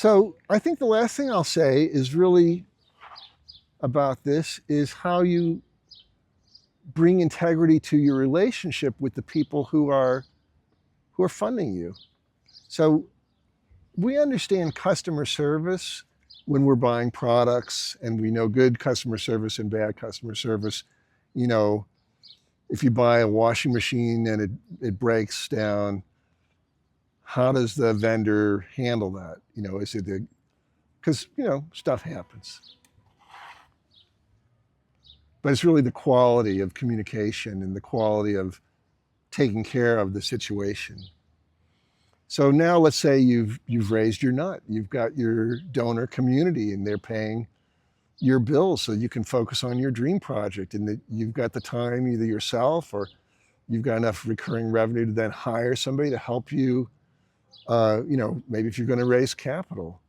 So I think the last thing I'll say is really about this is how you bring integrity to your relationship with the people who are funding you. So we understand customer service when we're buying products, and we know good customer service and bad customer service. You know, if you buy a washing machine and it breaks down, how does the vendor handle that? Is it because stuff happens, but it's really the quality of communication and the quality of taking care of the situation. So now let's say you've raised your nut. You've got your donor community and they're paying your bills so you can focus on your dream project, and that you've got the time either yourself or you've got enough recurring revenue to then hire somebody to help you, maybe if you're going to raise capital.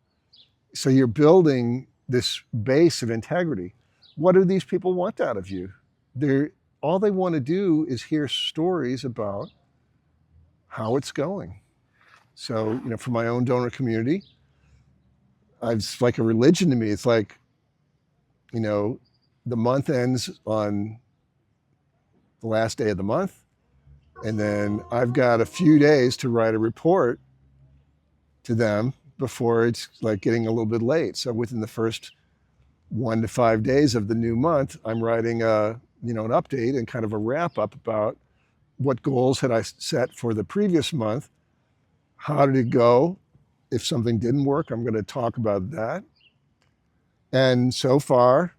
So you're building this base of integrity. What do these people want out of you? All they want to do is hear stories about how it's going. So, for my own donor community, it's like a religion to me. It's like, the month ends on the last day of the month, and then I've got a few days to write a report to them before it's like getting a little bit late. So within the first 1 to 5 days of the new month, I'm writing an update and kind of a wrap up about what goals had I set for the previous month. How did it go? If something didn't work, I'm going to talk about that. And so far,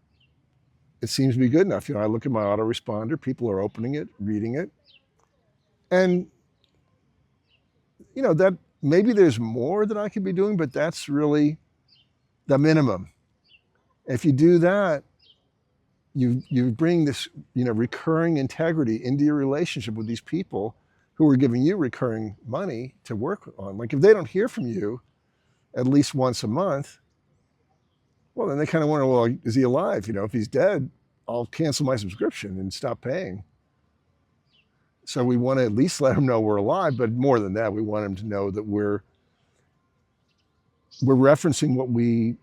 it seems to be good enough. I look at my autoresponder, people are opening it, reading it. And, that maybe there's more that I could be doing, but that's really the minimum. If you do that, you bring this, recurring integrity into your relationship with these people who are giving you recurring money to work on. Like if they don't hear from you at least once a month, well, then they kind of wonder, well, is he alive? If he's dead, I'll cancel my subscription and stop paying. So we want to at least let them know we're alive, but more than that, we want them to know that we're referencing what we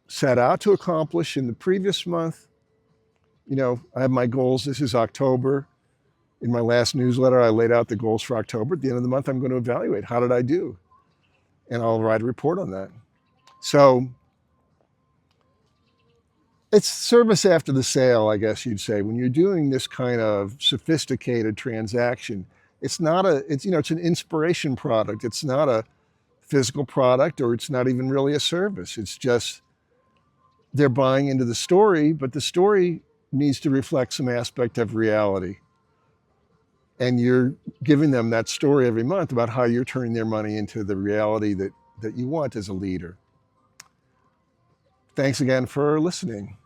set out to accomplish in the previous month. I have my goals. This is October. In my last newsletter, I laid out the goals for October. At the end of the month, I'm going to evaluate how did I do, and I'll write a report on that. So it's service after the sale, I guess you'd say. When you're doing this kind of sophisticated transaction, it's an inspiration product. It's not a physical product, or it's not even really a service. It's just they're buying into the story, but the story needs to reflect some aspect of reality. And you're giving them that story every month about how you're turning their money into the reality that you want as a leader. Thanks again for listening.